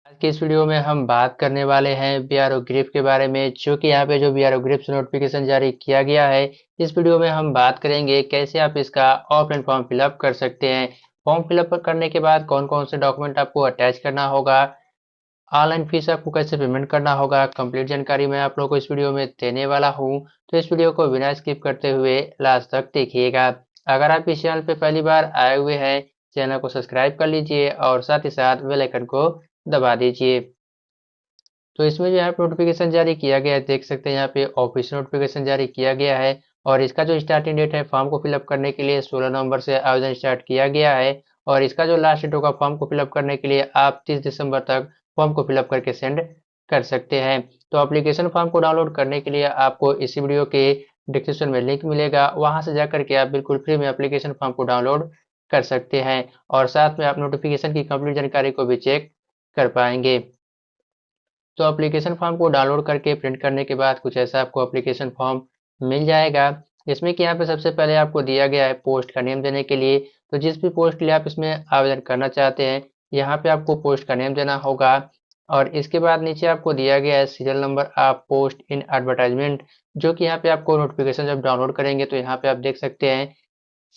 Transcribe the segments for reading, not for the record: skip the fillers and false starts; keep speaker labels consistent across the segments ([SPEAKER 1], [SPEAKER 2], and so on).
[SPEAKER 1] आज की इस वीडियो में हम बात करने वाले हैं बीआरओ ग्रिप के बारे में, जो कि यहाँ पे जो बीआरओ ग्रिप से नोटिफिकेशन जारी किया गया है। इस वीडियो में हम बात करेंगे कैसे आप इसका ऑफलाइन फॉर्म फिलअप कर सकते हैं। फॉर्म फिलअप करने के बाद कौन कौन से डॉक्यूमेंट आपको अटैच करना होगा, ऑनलाइन फीस आपको कैसे पेमेंट करना होगा, कंप्लीट जानकारी मैं आप लोगों को इस वीडियो में देने वाला हूँ। तो इस वीडियो को बिना स्किप करते हुए लास्ट तक देखिएगा। अगर आप इस चैनल पे पहली बार आए हुए हैं, चैनल को सब्सक्राइब कर लीजिए और साथ ही साथ बेल आइकन को दबा दीजिए। तो इसमें जो यहाँ पे नोटिफिकेशन जारी किया गया है, देख सकते हैं यहाँ पे ऑफिशियल नोटिफिकेशन जारी किया गया है। और इसका जो स्टार्टिंग डेट है फॉर्म को फिलअप करने के लिए 16 नवंबर से आवेदन स्टार्ट किया गया है। और इसका जो लास्ट डेट होगा फॉर्म को फिलअप करने के लिए, आप 30 दिसंबर तक फॉर्म को फिलअप करके सेंड कर सकते हैं। तो एप्लीकेशन फॉर्म को डाउनलोड करने के लिए आपको इसी वीडियो के डिस्क्रिप्शन में लिंक मिलेगा, वहां से जाकर के आप बिल्कुल फ्री में एप्लीकेशन फॉर्म को डाउनलोड कर सकते हैं। और साथ में आप नोटिफिकेशन की कंप्लीट जानकारी को भी चेक कर पाएंगे। तो एप्लीकेशन फॉर्म को डाउनलोड करके प्रिंट करने के बाद कुछ ऐसा आपको एप्लीकेशन फॉर्म मिल जाएगा। जिसमें कि यहाँ पे सबसे पहले आपको दिया गया है पोस्ट का नेम देने के लिए। तो जिस भी पोस्ट के लिए आप इसमें आवेदन करना चाहते हैं, यहाँ पे आपको पोस्ट का नेम देना होगा। और इसके बाद नीचे आपको दिया गया है serial number of post in advertisement, जो कि यहाँ पे आपको नोटिफिकेशन जब डाउनलोड करेंगे तो यहाँ पे आप देख सकते हैं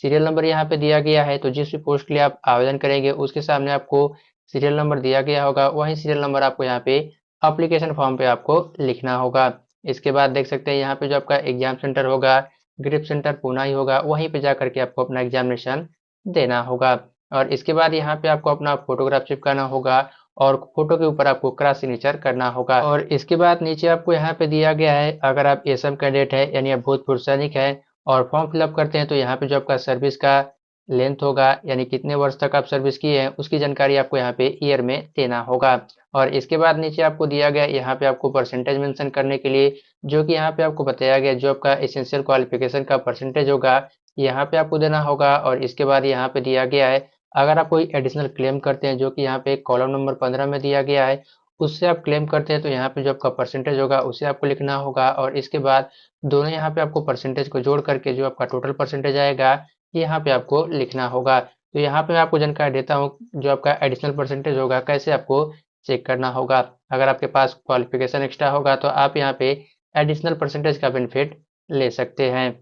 [SPEAKER 1] सीरियल नंबर यहाँ पे दिया गया है। तो जिस भी पोस्ट के लिए आप आवेदन करेंगे उसके सामने आपको सीरियल नंबर दिया गया होगा, वही सीरियल नंबर आपको यहाँ पे एप्लीकेशन फॉर्म पे आपको लिखना होगा। इसके बाद देख सकते हैं यहाँ पे जो आपका एग्जाम सेंटर होगा, ग्रिप सेंटर पूना ही होगा, वहीं पे जा करके आपको अपना एग्जामिनेशन देना होगा। और इसके बाद यहाँ पे आपको अपना फोटोग्राफ चिपकाना होगा और फोटो के ऊपर आपको क्रॉस सिग्नेचर करना होगा। और इसके बाद नीचे आपको यहाँ पे दिया गया है, अगर आप एसएम कैडेट है यानी आप भूतपूर्व सैनिक है और फॉर्म फिलअप करते हैं, तो यहाँ पे जो आपका सर्विस का लेंथ होगा यानी कितने वर्ष तक आप सर्विस किए हैं, उसकी जानकारी आपको यहाँ पे ईयर में देना होगा। और इसके बाद नीचे आपको दिया गया यहाँ पे आपको परसेंटेज मेंशन करने के लिए, जो कि यहाँ पे आपको बताया गया जो आपका एसेंशियल क्वालिफिकेशन का परसेंटेज होगा, यहाँ पे आपको देना होगा। और इसके बाद यहाँ पे दिया गया है, अगर आप कोई एडिशनल क्लेम करते हैं, जो कि यहाँ पे कॉलम नंबर 15 में दिया गया है, उससे आप क्लेम करते हैं तो यहाँ पे जो आपका परसेंटेज होगा उसे आपको लिखना होगा। और इसके बाद दोनों यहाँ पे आपको परसेंटेज को जोड़ करके जो आपका टोटल परसेंटेज आएगा, ये यहाँ पे आपको लिखना होगा। तो यहाँ पे मैं आपको जानकारी देता हूँ जो आपका एडिशनल परसेंटेज होगा कैसे आपको चेक करना होगा। अगर आपके पास क्वालिफिकेशन एक्स्ट्रा होगा तो आप यहाँ पे एडिशनल परसेंटेज का बेनिफिट ले सकते हैं।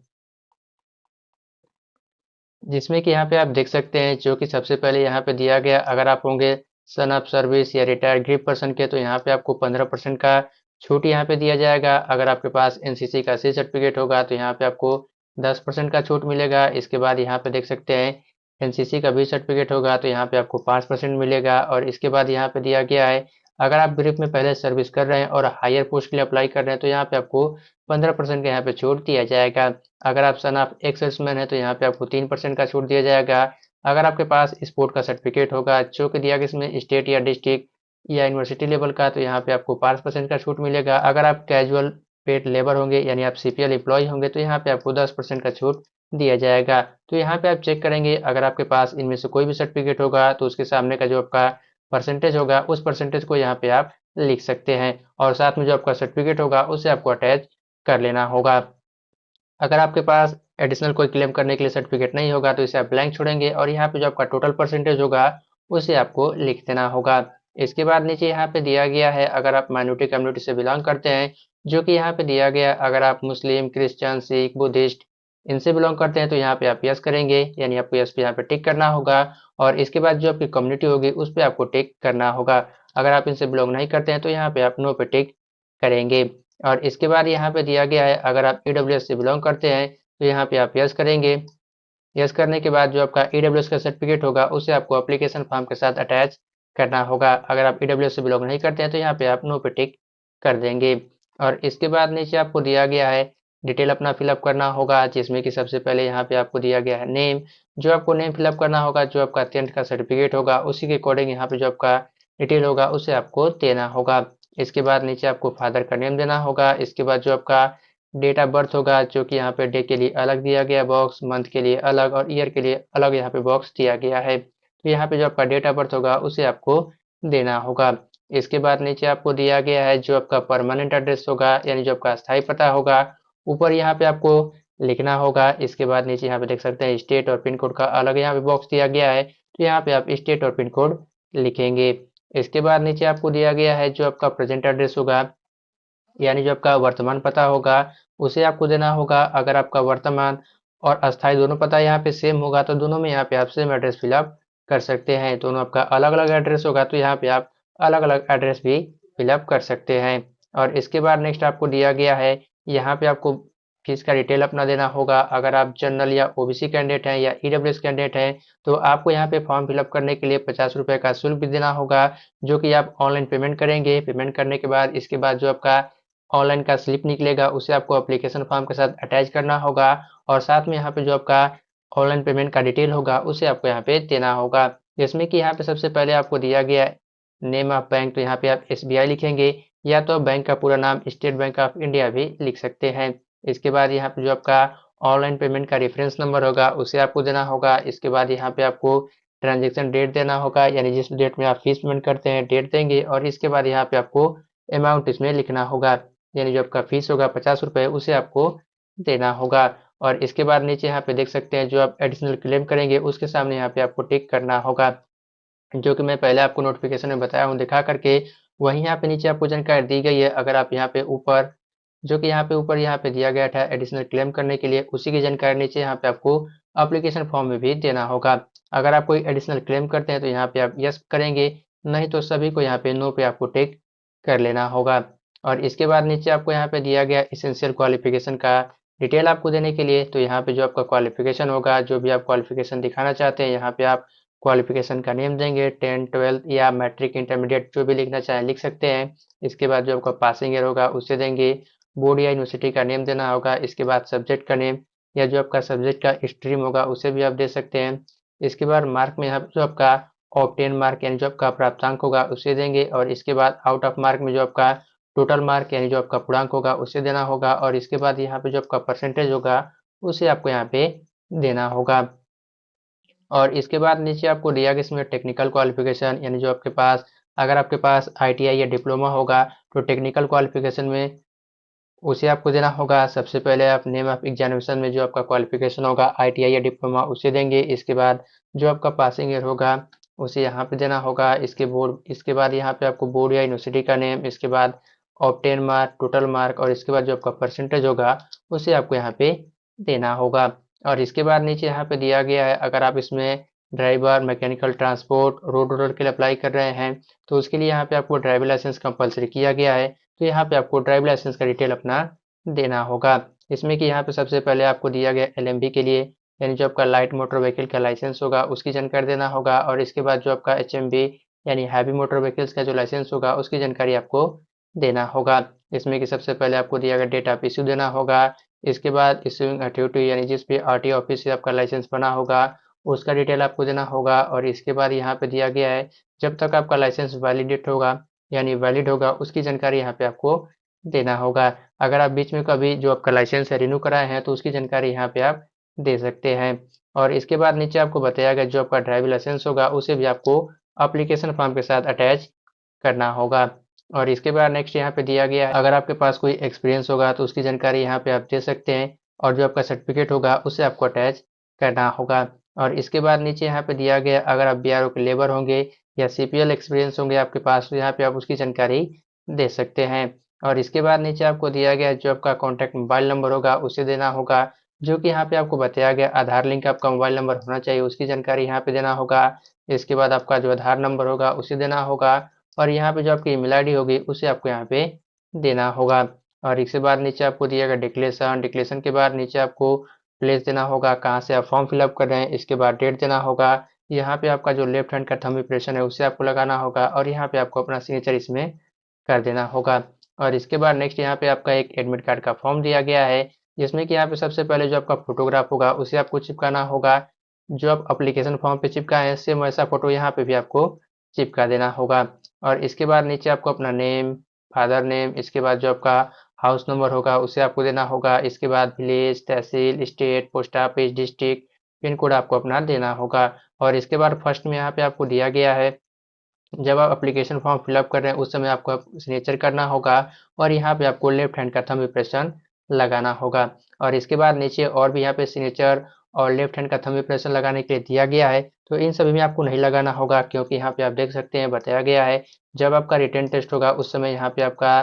[SPEAKER 1] जिसमें कि यहाँ पे आप देख सकते हैं, जो कि सबसे पहले यहाँ पे दिया गया, अगर आप होंगे सन ऑफ सर्विस या रिटायर्ड ग्रिप पर्सन के, तो यहाँ पे आपको 15% का छूट यहाँ पे दिया जाएगा। अगर आपके पास एनसीसी का सी सर्टिफिकेट होगा तो यहाँ पे आपको 10% का छूट मिलेगा। इसके बाद यहाँ पे देख सकते हैं एनसीसी का भी सर्टिफिकेट होगा तो यहाँ पे आपको 5% मिलेगा। और इसके बाद यहाँ पे दिया गया है, अगर आप ग्रिप में पहले सर्विस कर रहे हैं और हायर पोस्ट के लिए अप्लाई कर रहे हैं, तो यहाँ पे आपको 15% का यहाँ पे छूट दिया जाएगा। अगर आप सन ऑफ एक्स सर्विसमैन है तो यहाँ पे आपको 3% का छूट दिया जाएगा। अगर आपके पास स्पोर्ट का सर्टिफिकेट होगा जो कि दिया गया इसमें स्टेट या डिस्ट्रिक्ट या यूनिवर्सिटी लेवल का, तो यहाँ पे आपको 5% का छूट मिलेगा। अगर आप कैजुअल पेड लेबर होंगे यानी आप सीपीएल एम्प्लॉय होंगे, तो यहाँ पे आपको 10% का छूट दिया जाएगा। तो यहाँ पे आप चेक करेंगे, अगर आपके पास इनमें से कोई भी सर्टिफिकेट होगा तो उसके सामने का जो आपका परसेंटेज होगा उस परसेंटेज को यहाँ पे आप लिख सकते हैं। और साथ में जो आपका सर्टिफिकेट होगा उसे आपको अटैच कर लेना होगा। अगर आपके पास एडिशनल कोई क्लेम करने के लिए सर्टिफिकेट नहीं होगा तो इसे आप ब्लैंक छोड़ेंगे और यहाँ पे जो आपका टोटल परसेंटेज होगा उसे आपको लिख देना होगा। इसके बाद नीचे यहाँ पे दिया गया है, अगर आप माइनॉरिटी कम्युनिटी से बिलोंग करते हैं, जो कि यहाँ पे दिया गया, अगर आप मुस्लिम, क्रिश्चियन, सिख, बुद्धिस्ट इनसे बिलोंग करते हैं तो यहाँ पे आप यस करेंगे, यानी आपको यस पे यहाँ पे टिक करना होगा। और इसके बाद जो आपकी कम्युनिटी होगी उस पर आपको टिक करना होगा। अगर आप इनसे बिलोंग नहीं करते हैं तो यहाँ पे आप नो पे टिक करेंगे। और इसके बाद यहाँ पे दिया गया है, अगर आप ईडब्ल्यूएस से बिलोंग करते हैं तो यहाँ पे आप यस करेंगे। यस करने के बाद जो आपका ईडब्ल्यूएस का सर्टिफिकेट होगा उसे आपको एप्लीकेशन फॉर्म के साथ अटैच करना होगा। अगर आप ईडब्ल्यूएस से बिलोंग नहीं करते हैं तो यहाँ पे आप नो पे टिक कर देंगे। और इसके बाद नीचे आपको दिया गया है, डिटेल अपना फिलअप करना होगा, जिसमें कि सबसे पहले यहाँ पे आपको दिया गया है नेम। जो आपको नेम फिलअप करना होगा, जो आपका 10th का सर्टिफिकेट होगा उसी के अकॉर्डिंग यहाँ पे जो आपका डिटेल होगा उसे आपको देना होगा। इसके बाद नीचे आपको फादर का नेम देना होगा। इसके बाद जो आपका डेट ऑफ बर्थ होगा, जो कि यहाँ पे डे के लिए अलग दिया गया बॉक्स, मंथ के लिए अलग और ईयर के लिए अलग यहाँ पे बॉक्स दिया गया है। तो यहाँ पे जो आपका डेट ऑफ बर्थ होगा उसे आपको देना होगा। इसके बाद नीचे आपको दिया गया है जो आपका परमानेंट एड्रेस होगा, यानी जो आपका स्थायी पता होगा, ऊपर यहाँ पे आपको लिखना होगा। इसके बाद नीचे यहाँ पे देख सकते हैं स्टेट और पिन कोड का अलग यहाँ पे बॉक्स दिया गया है, तो यहाँ पे आप स्टेट और पिन कोड लिखेंगे। इसके बाद नीचे आपको दिया गया है जो आपका प्रेजेंट एड्रेस होगा, यानी जो आपका वर्तमान पता होगा उसे आपको देना होगा। अगर आपका वर्तमान और अस्थायी दोनों पता यहाँ पे सेम होगा तो दोनों में यहाँ पे आप सेम एड्रेस फिलअप कर सकते हैं। दोनों आपका अलग अलग एड्रेस होगा तो यहाँ पे आप अलग अलग एड्रेस भी फिलअप कर सकते हैं। और इसके बाद नेक्स्ट आपको दिया गया है, यहाँ पे आपको फीस का डिटेल अपना देना होगा। अगर आप जनरल या ओबीसी कैंडिडेट हैं या ईडब्ल्यूएस कैंडिडेट हैं तो आपको यहाँ पे फॉर्म फिलअप करने के लिए 50 रुपये का शुल्क भी देना होगा, जो कि आप ऑनलाइन पेमेंट करेंगे। पेमेंट करने के बाद इसके बाद जो आपका ऑनलाइन का स्लिप निकलेगा उसे आपको एप्लीकेशन फॉर्म के साथ अटैच करना होगा, और साथ में यहाँ पे जो आपका ऑनलाइन पेमेंट का डिटेल होगा उसे आपको यहाँ पे देना होगा। जिसमें कि यहाँ पे सबसे पहले आपको दिया गया नेम ऑफ बैंक, तो यहाँ पे आप एसबीआई लिखेंगे, या तो बैंक का पूरा नाम स्टेट बैंक ऑफ इंडिया भी लिख सकते हैं। इसके बाद यहाँ पे जो आपका ऑनलाइन पेमेंट का रेफरेंस नंबर होगा उसे आपको देना होगा। इसके बाद यहाँ पे आपको ट्रांजेक्शन डेट देना होगा, यानी जिस डेट में आप फीस पेमेंट करते हैं डेट देंगे, और इसके बाद यहाँ पे आपको अमाउंट इसमें लिखना होगा, यानी जो आपका फीस होगा 50 रुपये उसे आपको देना होगा। और इसके बाद नीचे यहाँ पे देख सकते हैं जो आप एडिशनल क्लेम करेंगे उसके सामने यहाँ पे आपको टिक करना होगा, जो कि मैं पहले आपको नोटिफिकेशन में बताया हूँ दिखा करके। वहीं यहाँ पे नीचे आपको जानकारी दी गई है। अगर आप यहाँ पे ऊपर जो कि यहाँ पे ऊपर यहाँ पे दिया गया था एडिशनल क्लेम करने के लिए, उसी की जानकारी नीचे यहाँ पे आपको एप्लीकेशन फॉर्म में भी देना होगा। अगर आप कोई एडिशनल क्लेम करते हैं तो यहाँ पे आप यस करेंगे, नहीं तो सभी को यहाँ पे नो पे आपको टिक कर लेना होगा। और इसके बाद नीचे आपको यहाँ पे दिया गया इसेंशियल क्वालिफिकेशन का डिटेल आपको देने के लिए, तो यहाँ पे जो आपका क्वालिफिकेशन होगा, जो भी आप क्वालिफिकेशन दिखाना चाहते हैं यहाँ पे आप क्वालिफिकेशन का नेम देंगे, 10 12 या मैट्रिक इंटरमीडिएट जो भी लिखना चाहें लिख सकते हैं। इसके बाद जो आपका पासिंग ईयर होगा उसे देंगे, बोर्ड या यूनिवर्सिटी का नेम देना होगा। इसके बाद सब्जेक्ट का नेम या जो आपका सब्जेक्ट का स्ट्रीम होगा उसे भी आप दे सकते हैं। इसके बाद मार्क में यहाँ पे जो आपका ऑब्टेन मार्क यानी जो आपका प्राप्तांक होगा उसे देंगे, और इसके बाद आउट ऑफ मार्क में जो आपका टोटल मार्क यानी जो आपका पूर्णांक होगा उसे देना होगा, और इसके बाद यहाँ पे जो आपका परसेंटेज होगा उसे आपको यहाँ पे देना होगा। और इसके बाद नीचे आपको दिया गया इसमें टेक्निकल क्वालिफिकेशन, यानी जो आपके पास अगर आपके पास आईटीआई या डिप्लोमा होगा तो टेक्निकल क्वालिफिकेशन में उसे आपको देना होगा। सबसे पहले आप नेम ऑफ एग्जामिनेशन में जो आपका क्वालिफिकेशन होगा आईटीआई या डिप्लोमा उसे देंगे। इसके बाद जो आपका पासिंग ईयर होगा उसे यहाँ पे देना होगा। इसके बाद यहाँ पे आपको बोर्ड या यूनिवर्सिटी का नेम, इसके बाद ऑब्टेन मार्क, टोटल मार्क, और इसके बाद जो आपका परसेंटेज होगा उसे आपको यहाँ पे देना होगा। और इसके बाद नीचे यहाँ पे दिया गया है, अगर आप इसमें driver, mechanical transport, road roller के लिए अप्लाई कर रहे हैं तो उसके लिए यहाँ पे आपको ड्राइविंग लाइसेंस कंपलसरी किया गया है, तो यहाँ पे आपको ड्राइविंग लाइसेंस का डिटेल अपना देना होगा। इसमें कि यहाँ पे सबसे पहले आपको दिया गया एलएमवी के लिए, यानी जो आपका लाइट मोटर व्हीकल का लाइसेंस होगा उसकी जानकारी देना होगा, और इसके बाद जो आपका एचएमवी यानी हैवी मोटर व्हीकल्स का जो लाइसेंस होगा उसकी जानकारी आपको देना होगा। इसमें कि सबसे पहले आपको दिया गया डेट ऑफ इश्यू देना होगा। इसके बाद इश्यूइंग अथॉरिटी यानी जिस भी आरटीओ ऑफिस से आपका लाइसेंस बना होगा उसका डिटेल आपको देना होगा। और इसके बाद यहाँ पे दिया गया है जब तक आपका लाइसेंस वैलिडेट होगा यानी वैलिड होगा उसकी जानकारी यहाँ पे आपको देना होगा। अगर आप बीच में कभी जो आपका लाइसेंस है रिन्यू कराए हैं तो उसकी जानकारी यहाँ पे आप दे सकते हैं। और इसके बाद नीचे आपको बताया गया जो आपका ड्राइविंग लाइसेंस होगा उसे भी आपको एप्लीकेशन फॉर्म के साथ अटैच करना होगा। और इसके बाद नेक्स्ट यहाँ पे दिया गया है, अगर आपके पास कोई एक्सपीरियंस होगा तो उसकी जानकारी यहाँ पे आप दे सकते हैं, और जो आपका सर्टिफिकेट होगा उसे आपको अटैच करना होगा। और इसके बाद नीचे यहाँ पे दिया गया, अगर आप बीआरओ के लेबर होंगे या सीपीएल एक्सपीरियंस होंगे आपके पास तो यहाँ पे आप उसकी जानकारी दे सकते हैं। और इसके बाद नीचे आपको दिया गया जो आपका कॉन्टैक्ट मोबाइल नंबर होगा उसे देना होगा, जो कि यहाँ पे आपको बताया गया आधार लिंक आपका मोबाइल नंबर होना चाहिए उसकी जानकारी यहाँ पे देना होगा। इसके बाद आपका जो आधार नंबर होगा उसे देना होगा, और यहाँ पे जो आपकी ईमेल आईडी होगी उसे आपको यहाँ पे देना होगा। और इसके बाद नीचे आपको दिया गया डिक्लेरेशन, डिक्लेरेशन के बाद नीचे आपको प्लेस देना होगा कहाँ से आप फॉर्म फिलअप कर रहे हैं। इसके बाद डेट देना होगा, यहाँ पे आपका जो लेफ्ट हैंड का थंब इंप्रेशन है उसे आपको लगाना होगा, और यहाँ पे आपको अपना सिग्नेचर इसमें कर देना होगा। और इसके बाद नेक्स्ट यहाँ पे आपका एक एडमिट कार्ड का फॉर्म दिया गया है, जिसमें कि यहाँ पे सबसे पहले जो आपका फोटोग्राफ होगा उसे आपको चिपकाना होगा, जो आप एप्लीकेशन फॉर्म पे चिपकाए हैं सेम वैसा फोटो यहाँ पे भी आपको चिपका देना होगा। और इसके बाद नीचे आपको अपना नेम, फादर नेम, इसके बाद जो आपका हाउस नंबर होगा उसे आपको देना होगा। इसके बाद विलेज, तहसील, state, post office, district, pin code आपको अपना देना होगा। और इसके बाद फर्स्ट में यहाँ पे आपको दिया गया है, जब आप एप्लीकेशन फॉर्म फिलअप कर रहे हैं उस समय आपको सिग्नेचर करना होगा, और यहाँ पे आपको लेफ्ट हैंड का थंब इंप्रेशन लगाना होगा। और इसके बाद नीचे और भी यहाँ पे सिग्नेचर और लेफ्ट हैंड का थंब इंप्रेशन लगाने के लिए दिया गया है। तो इन सभी में आपको नहीं लगाना होगा, क्योंकि यहाँ पे आप देख सकते हैं बताया गया है जब आपका रिटन टेस्ट होगा उस समय यहाँ पे आपका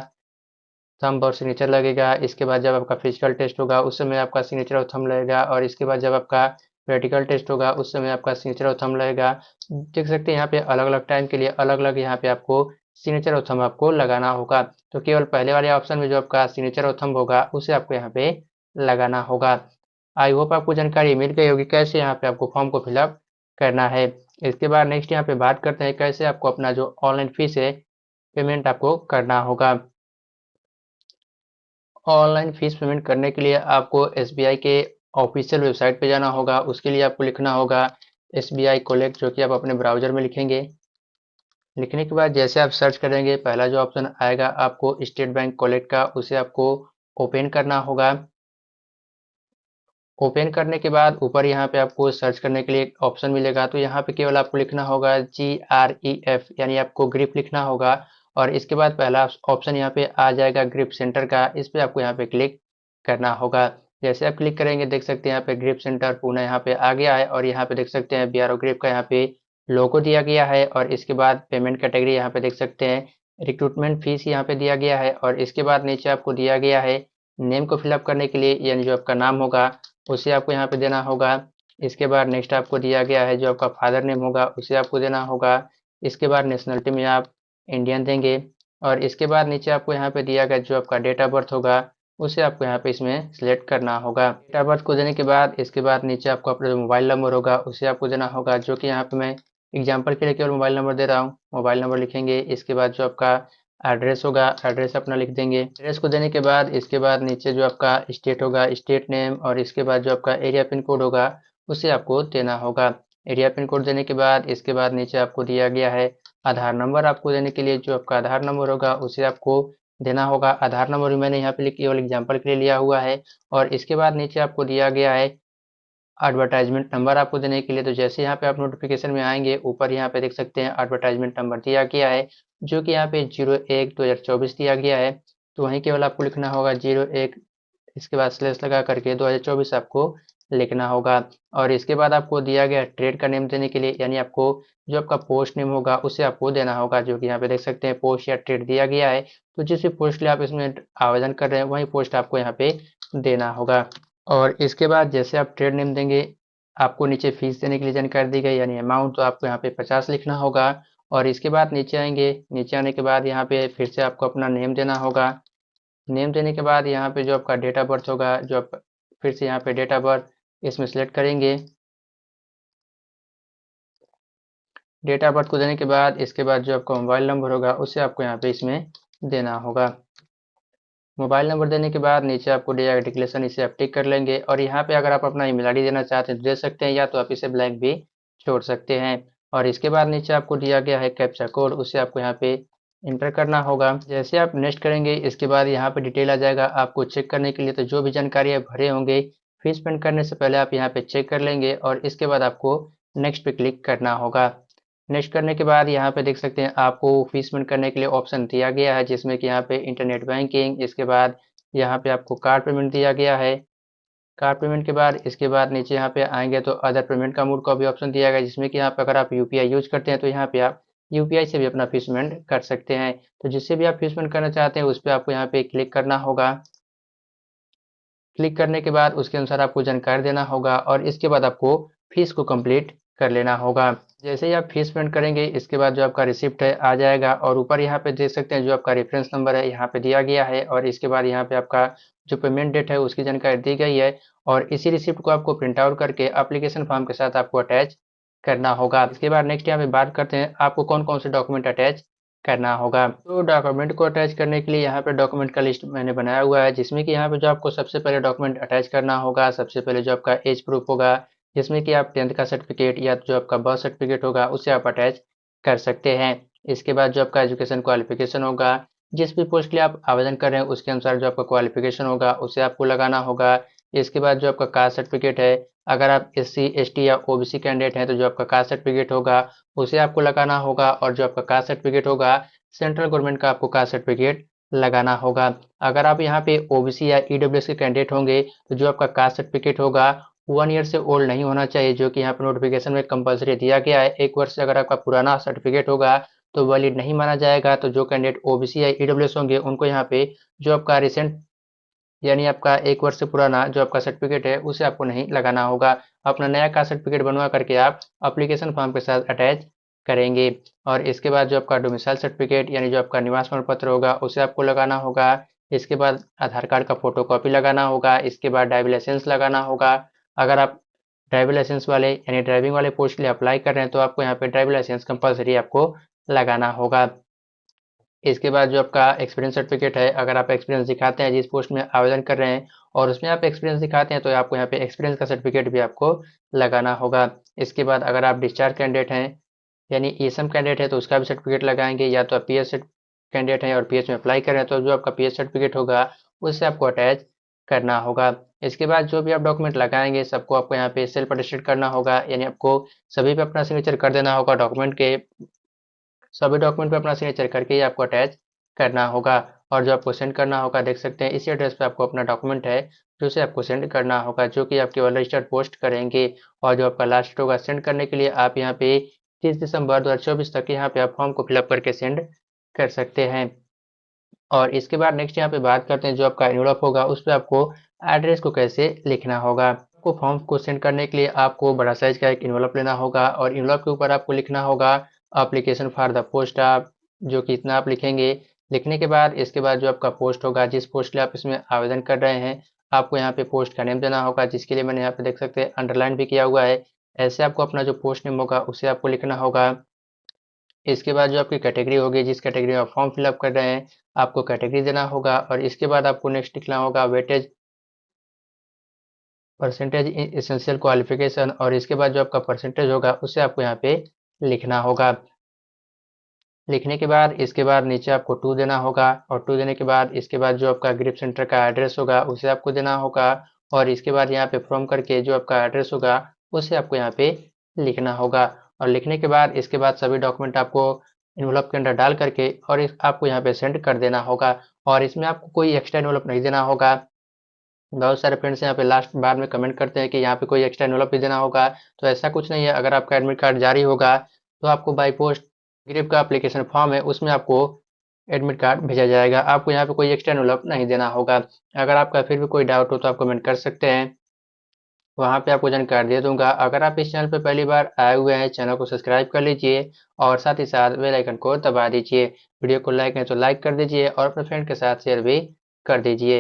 [SPEAKER 1] थंब और सिग्नेचर लगेगा। इसके बाद जब आपका फिजिकल टेस्ट होगा उस समय आपका सिग्नेचर और थंब लगेगा, और इसके बाद जब आपका प्रैक्टिकल टेस्ट होगा उस समय आपका सिग्नेचर और थंब लगेगा। देख सकते हैं यहाँ पे अलग अलग टाइम के लिए अलग अलग यहाँ पे आपको सिग्नेचर और थंब आपको लगाना होगा। तो केवल पहले वाले ऑप्शन में जो आपका सिग्नेचर और थंब होगा उसे आपको यहाँ पे लगाना होगा। आई होप आपको जानकारी मिल गई होगी कैसे यहाँ पे आपको फॉर्म को फिलअप करना है। इसके बाद नेक्स्ट यहाँ पे बात करते हैं कैसे आपको अपना जो ऑनलाइन फीस है पेमेंट आपको करना होगा। ऑनलाइन फीस पेमेंट करने के लिए आपको एसबीआई के ऑफिशियल वेबसाइट पे जाना होगा। उसके लिए आपको लिखना होगा एसबीआई कोलेक्ट, जो कि आप अपने ब्राउजर में लिखेंगे। लिखने के बाद जैसे आप सर्च करेंगे पहला जो ऑप्शन आएगा आपको स्टेट बैंक कोलेक्ट का, उसे आपको ओपन करना होगा। ओपन करने के बाद ऊपर यहाँ पे आपको सर्च करने के लिए एक ऑप्शन मिलेगा, तो यहाँ पे केवल आपको लिखना होगा GREF, यानी आपको ग्रिप लिखना होगा। और इसके बाद पहला ऑप्शन यहाँ पे आ जाएगा ग्रिप सेंटर का, इस पे आपको यहाँ पे क्लिक करना होगा। जैसे आप क्लिक करेंगे देख सकते हैं यहाँ पे ग्रिप सेंटर पुणे यहाँ पे आ गया है, और यहाँ पे देख सकते हैं BRO ग्रिप का यहाँ पे लोगो दिया गया है। और इसके बाद पेमेंट कैटेगरी यहाँ पे देख सकते हैं रिक्रूटमेंट फीस यहाँ पे दिया गया है, और इसके बाद नीचे आपको दिया गया है नेम को फिलअप करने के लिए, यानी जो आपका नाम होगा उसे आपको यहाँ पे देना होगा। इसके बाद नेक्स्ट आपको दिया गया है जो आपका फादर नेम होगा उसे आपको देना होगा। इसके बाद नेशनलिटी में आप इंडियन देंगे, और इसके बाद नीचे आपको यहाँ पे दिया गया जो आपका डेट ऑफ बर्थ होगा उसे आपको यहाँ पे इसमें सिलेक्ट करना होगा। डेट ऑफ बर्थ को देने के बाद इसके बाद नीचे आपको अपना जो मोबाइल नंबर होगा उसे आपको देना होगा, जो कि यहाँ पे मैं एग्जाम्पल के लिए केवल मोबाइल नंबर दे रहा हूँ। मोबाइल नंबर लिखेंगे, इसके बाद जो आपका एड्रेस होगा एड्रेस अपना लिख देंगे। एड्रेस को देने के बाद इसके बाद नीचे जो आपका स्टेट होगा स्टेट नेम, और इसके बाद जो आपका एरिया पिन कोड होगा उसे आपको देना होगा। एरिया पिन कोड देने के बाद इसके बाद नीचे आपको दिया गया है आधार नंबर आपको देने के लिए, जो आपका आधार नंबर होगा उसे आपको देना होगा। आधार नंबर भी मैंने यहाँ पे केवल एग्जाम्पल के लिए लिया हुआ है। और इसके बाद नीचे आपको दिया गया है एडवर्टाइजमेंट नंबर आपको देने के लिए। तो जैसे यहाँ पे आप नोटिफिकेशन में आएंगे ऊपर यहाँ पे देख सकते हैं एडवर्टाइजमेंट नंबर दिया गया है, जो कि यहाँ पे 01/2024 दिया गया है। तो वहीं केवल आपको लिखना होगा 01, इसके बाद स्लेश लगा करके 2024 आपको लिखना होगा। और इसके बाद आपको दिया गया ट्रेड का नेम देने के लिए, यानी आपको जो आपका पोस्ट नेम होगा उसे आपको देना होगा, जो कि यहाँ पे देख सकते हैं पोस्ट या ट्रेड दिया गया है। तो जिस भी पोस्ट के लिए आप इसमें आवेदन कर रहे हैं वही पोस्ट आपको यहाँ पे देना होगा। और इसके बाद जैसे आप ट्रेड नेम देंगे आपको नीचे फीस देने के लिए जानकारी दी गई, यानी अमाउंट, तो आपको यहाँ पे 50 लिखना होगा। और इसके बाद नीचे आएंगे, नीचे आने के बाद यहाँ पे फिर से आपको अपना नेम देना होगा। नेम देने के बाद यहाँ पे जो आपका डेट ऑफ बर्थ होगा, जो आप फिर से यहाँ पे डेट ऑफ बर्थ इसमें सेलेक्ट करेंगे। डेट ऑफ बर्थ को देने के बाद इसके बाद जो आपका मोबाइल नंबर होगा उसे आपको यहाँ पे इसमें देना होगा। मोबाइल नंबर देने के बाद नीचे आपको दिया गया डिक्लेरेशन, इसे आप टिक कर लेंगे। और यहाँ पे अगर आप अपना ईमेल आईडी देना चाहते हैं तो दे सकते हैं, या तो आप इसे ब्लैंक भी छोड़ सकते हैं। और इसके बाद नीचे आपको दिया गया है कैप्चा कोड, उसे आपको यहाँ पे इंटर करना होगा। जैसे आप नेक्स्ट करेंगे इसके बाद यहाँ पे डिटेल आ जाएगा आपको चेक करने के लिए। तो जो भी जानकारी आप भरे होंगे फीस पेमेंट करने से पहले आप यहाँ पे चेक कर लेंगे, और इसके बाद आपको नेक्स्ट पे क्लिक करना होगा। नेक्स्ट करने के बाद यहाँ पे देख सकते हैं आपको फीस पेमेंट करने के लिए ऑप्शन दिया गया है, जिसमें कि यहाँ पे इंटरनेट बैंकिंग, इसके बाद यहाँ पे आपको कार्ड पेमेंट दिया गया है। कार्ड पेमेंट के बाद इसके बाद नीचे यहाँ पे आएंगे तो अदर पेमेंट का मोड का भी ऑप्शन दिया गया है, जिसमें कि यहाँ पे अगर आप यूपीआई यूज करते हैं तो यहाँ पे आप यूपीआई से भी अपना फीस पेमेंट कर सकते हैं। तो जिससे भी आप फीस पेमेंट करना चाहते हैं उस पर आपको यहाँ पे क्लिक करना होगा। क्लिक करने के बाद उसके अनुसार आपको जानकारी देना होगा, और इसके बाद आपको फीस को कंप्लीट कर लेना होगा। जैसे ही आप फीस पेमेंट करेंगे इसके बाद जो आपका रिसिप्ट है आ जाएगा, और ऊपर यहाँ पे देख सकते हैं जो आपका रेफरेंस नंबर है यहाँ पे दिया गया है। और इसके बाद यहाँ पे आपका जो पेमेंट डेट है उसकी जानकारी दी गई है, और इसी रिसिप्ट को आपको प्रिंट आउट करके एप्लीकेशन फॉर्म के साथ आपको अटैच करना होगा। इसके बाद नेक्स्ट यहाँ पे बात करते हैं आपको कौन कौन से डॉक्यूमेंट अटैच करना होगा। तो डॉक्यूमेंट को अटैच करने के लिए यहाँ पे डॉक्यूमेंट का लिस्ट मैंने बनाया हुआ है, जिसमें कि यहाँ पे जो आपको सबसे पहले डॉक्यूमेंट अटैच करना होगा, सबसे पहले जो आपका एज प्रूफ होगा, जिसमें कि आप 10th का सर्टिफिकेट या जो आपका बर्थ सर्टिफिकेट होगा उसे आप अटैच कर सकते हैं। इसके बाद जो आपका एजुकेशन क्वालिफिकेशन होगा, जिस भी पोस्ट के लिए आप आवेदन कर रहे हैं उसके अनुसार जो आपका क्वालिफिकेशन होगा उसे आपको लगाना होगा। इसके बाद जो आपका कास्ट सर्टिफिकेट है, अगर आप SC ST या OBC कैंडिडेट हैं तो जो आपका कास्ट सर्टिफिकेट होगा उसे आपको लगाना होगा, और जो आपका कास्ट सर्टिफिकेट होगा सेंट्रल गवर्नमेंट का आपको कास्ट सर्टिफिकेट लगाना होगा। अगर आप यहाँ पे OBC या EWS के कैंडिडेट होंगे तो जो आपका कास्ट सर्टिफिकेट होगा 1 ईयर से ओल्ड नहीं होना चाहिए, जो कि यहाँ पर नोटिफिकेशन में कंपलसरी दिया गया है। 1 वर्ष से अगर आपका पुराना सर्टिफिकेट होगा तो वैलिड नहीं माना जाएगा। तो जो कैंडिडेट ओबीसी या ईडब्ल्यूएस होंगे उनको यहाँ पे जो आपका रिसेंट यानी आपका 1 वर्ष से पुराना जो आपका सर्टिफिकेट है उसे आपको नहीं लगाना होगा। अपना नया कास्ट सर्टिफिकेट बनवा करके आप एप्लीकेशन फॉर्म के साथ अटैच करेंगे। और इसके बाद जो आपका डोमिसाइल सर्टिफिकेट यानी जो आपका निवास प्रमाण पत्र होगा उसे आपको लगाना होगा। इसके बाद आधार कार्ड का फोटोकॉपी लगाना होगा। इसके बाद ड्राइविंग लाइसेंस लगाना होगा। अगर आप ड्राइविंग लाइसेंस वाले यानी ड्राइविंग वाले पोस्ट के लिए अप्लाई कर रहे हैं तो आपको यहाँ पे ड्राइविंग लाइसेंस कंपलसरी आपको लगाना होगा। इसके बाद जो आपका एक्सपीरियंस सर्टिफिकेट है, अगर आप एक्सपीरियंस दिखाते हैं जिस पोस्ट में आवेदन कर रहे हैं और उसमें आप एक्सपीरियंस दिखाते हैं तो आपको यहाँ पे एक्सपीरियंस का सर्टिफिकेट भी आपको लगाना होगा। इसके बाद अगर आप डिस्चार्ज कैंडिडेट हैं यानी ईएसएम कैंडिडेट है तो उसका भी सर्टिफिकेट लगाएंगे, या तो आप पीएच कैंडिडेट हैं और पीएच में अप्लाई कर रहे हैं तो जो आपका पीएच सर्टिफिकेट होगा उससे आपको अटैच करना होगा। इसके बाद जो भी आप डॉक्यूमेंट लगाएंगे सबको आपको यहाँ पे सेल्फ अटेस्टेड करना होगा, यानी आपको सभी पे अपना सिग्नेचर कर देना होगा। डॉक्यूमेंट के सभी डॉक्यूमेंट पे अपना सिग्नेचर करके ही आपको अटैच करना होगा। और जो आपको सेंड करना होगा देख सकते हैं इसी एड्रेस पे आपको अपना डॉक्यूमेंट है जो उसे आपको सेंड करना होगा, जो कि आप केवल रजिस्टर्ड पोस्ट करेंगे। और जो आपका लास्ट होगा सेंड करने के लिए आप यहाँ पे 30 दिसंबर 2024 तक यहाँ पे आप फॉर्म को फिलअप करके सेंड कर सकते हैं। और इसके बाद नेक्स्ट यहाँ पे बात करते हैं जो आपका एनवलप होगा उस पर आपको एड्रेस को कैसे लिखना होगा। आपको फॉर्म को सेंड करने के लिए आपको बड़ा साइज का एक एनवलप लेना होगा और एनवलप के ऊपर आपको लिखना होगा एप्लीकेशन फॉर द पोस्ट आप, जो कि इतना आप लिखेंगे। लिखने के बाद इसके बाद जो आपका पोस्ट होगा जिस पोस्ट के लिए आप इसमें आवेदन कर रहे हैं आपको यहाँ पे पोस्ट का नेम देना होगा, जिसके लिए मैंने यहाँ पे देख सकते हैं अंडरलाइन भी किया हुआ है। ऐसे आपको अपना जो पोस्ट नेम होगा उसे आपको लिखना होगा। इसके बाद जो आपकी कैटेगरी होगी जिस कैटेगरी में आप फॉर्म फिलअप कर रहे हैं आपको कैटेगरी देना होगा। और इसके बाद आपको नेक्स्ट लिखना होगा weightage percentage in essential qualification, और इसके बाद जो आपका परसेंटेज होगा उसे आपको यहाँ पे लिखना होगा। लिखने के बाद इसके बाद नीचे आपको 2 देना होगा और 2 देने के बाद इसके बाद जो आपका ग्रिप सेंटर का एड्रेस होगा उसे आपको देना होगा। और इसके बाद यहाँ पे फ्रॉम करके जो आपका एड्रेस होगा उसे आपको यहाँ पे लिखना होगा। और लिखने के बाद इसके बाद सभी डॉक्यूमेंट आपको इन्वलप के अंदर डाल करके और आपको यहाँ पे सेंड कर देना होगा। और इसमें आपको कोई एक्स्ट्रा इन्वलप नहीं देना होगा। बहुत सारे फ्रेंड्स यहाँ पे लास्ट बाद में कमेंट करते हैं कि यहाँ पे कोई एक्स्ट्रा एनवलप भी देना होगा, तो ऐसा कुछ नहीं है। अगर आपका एडमिट कार्ड जारी होगा तो आपको बाई पोस्ट ग्रिप का एप्लीकेशन फॉर्म है उसमें आपको एडमिट कार्ड भेजा जाएगा। आपको यहाँ पे कोई एक्स्ट्रा एनवलप नहीं देना होगा। अगर आपका फिर भी कोई डाउट हो तो आप कमेंट कर सकते हैं, वहाँ पे आपको जानकारी दे दूंगा। अगर आप इस चैनल पे पहली बार आए हुए हैं चैनल को सब्सक्राइब कर लीजिए और साथ ही साथ बेल आइकन को दबा दीजिए। वीडियो को लाइक है तो लाइक कर दीजिए और अपने फ्रेंड के साथ शेयर भी कर दीजिए।